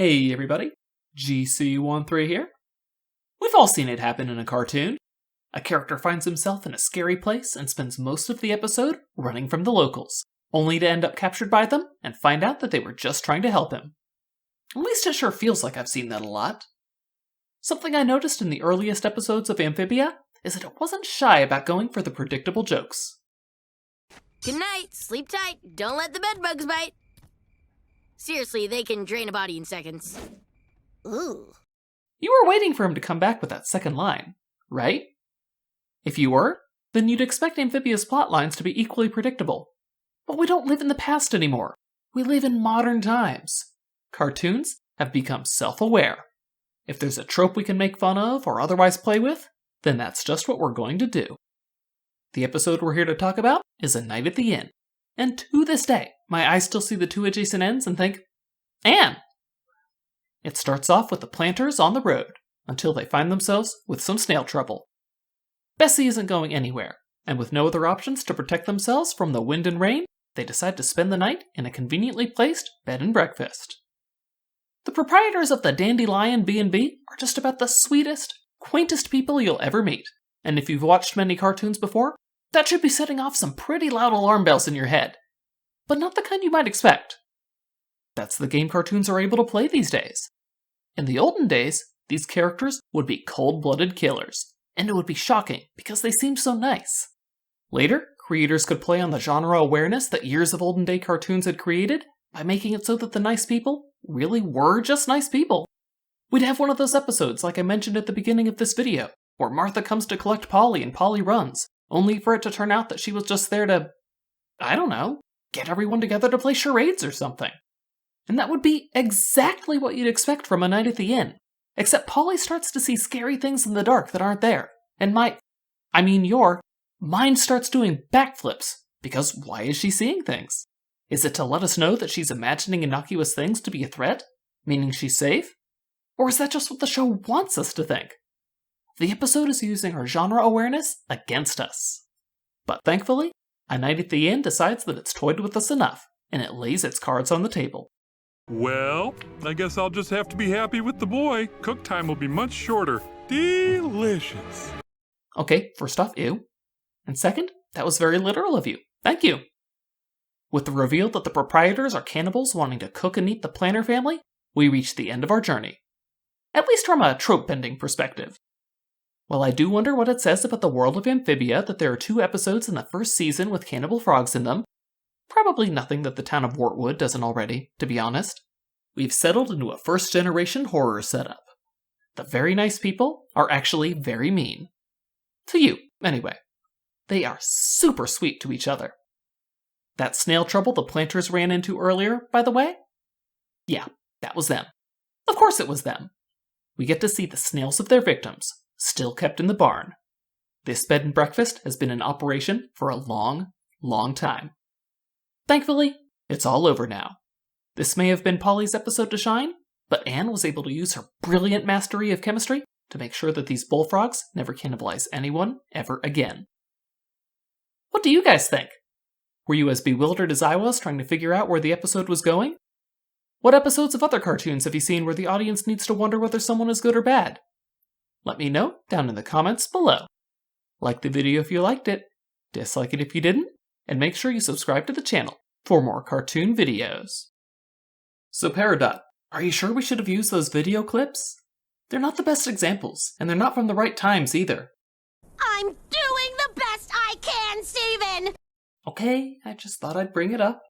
Hey everybody, GC13 here. We've all seen it happen in a cartoon. A character finds himself in a scary place and spends most of the episode running from the locals, only to end up captured by them and find out that they were just trying to help him. At least it sure feels like I've seen that a lot. Something I noticed in the earliest episodes of Amphibia is that it wasn't shy about going for the predictable jokes. Good night, sleep tight, don't let the bedbugs bite. Seriously, they can drain a body in seconds. Ooh. You were waiting for him to come back with that second line, right? If you were, then you'd expect Amphibia's plot lines to be equally predictable. But we don't live in the past anymore. We live in modern times. Cartoons have become self-aware. If there's a trope we can make fun of or otherwise play with, then that's just what we're going to do. The episode we're here to talk about is A Night at the Inn. And to this day, my eyes still see the two adjacent ends and think, Anne! It starts off with the planters on the road, until they find themselves with some snail trouble. Bessie isn't going anywhere, and with no other options to protect themselves from the wind and rain, they decide to spend the night in a conveniently placed bed and breakfast. The proprietors of the Dandelion B&B are just about the sweetest, quaintest people you'll ever meet, and if you've watched many cartoons before, that should be setting off some pretty loud alarm bells in your head. But not the kind you might expect. That's the game cartoons are able to play these days. In the olden days, these characters would be cold-blooded killers, and it would be shocking because they seemed so nice. Later, creators could play on the genre awareness that years of olden-day cartoons had created by making it so that the nice people really were just nice people. We'd have one of those episodes like I mentioned at the beginning of this video, where Martha comes to collect Polly and Polly runs, only for it to turn out that she was just there to, I don't know, get everyone together to play charades or something. And that would be exactly what you'd expect from A Night at the Inn, except Polly starts to see scary things in the dark that aren't there, and your mind starts doing backflips, because why is she seeing things? Is it to let us know that she's imagining innocuous things to be a threat, meaning she's safe? Or is that just what the show wants us to think? The episode is using her genre awareness against us. But thankfully, A Night at the Inn decides that it's toyed with us enough, and it lays its cards on the table. Well, I guess I'll just have to be happy with the boy. Cook time will be much shorter. Delicious. Okay, first off, ew. And second, that was very literal of you. Thank you. With the reveal that the proprietors are cannibals wanting to cook and eat the Planter family, we reach the end of our journey. At least from a trope-bending perspective. While I do wonder what it says about the world of Amphibia that there are 2 episodes in the first season with cannibal frogs in them, probably nothing that the town of Wartwood doesn't already, to be honest, we've settled into a first-generation horror setup. The very nice people are actually very mean. To you, anyway. They are super sweet to each other. That snail trouble the planters ran into earlier, by the way? Yeah, that was them. Of course it was them. We get to see the snails of their victims, still kept in the barn. This bed and breakfast has been in operation for a long, long time. Thankfully, it's all over now. This may have been Polly's episode to shine, but Anne was able to use her brilliant mastery of chemistry to make sure that these bullfrogs never cannibalize anyone ever again. What do you guys think? Were you as bewildered as I was trying to figure out where the episode was going? What episodes of other cartoons have you seen where the audience needs to wonder whether someone is good or bad? Let me know down in the comments below. Like the video if you liked it, dislike it if you didn't, and make sure you subscribe to the channel for more cartoon videos. So Peridot, are you sure we should have used those video clips? They're not the best examples, and they're not from the right times either. I'm doing the best I can, Steven! Okay, I just thought I'd bring it up.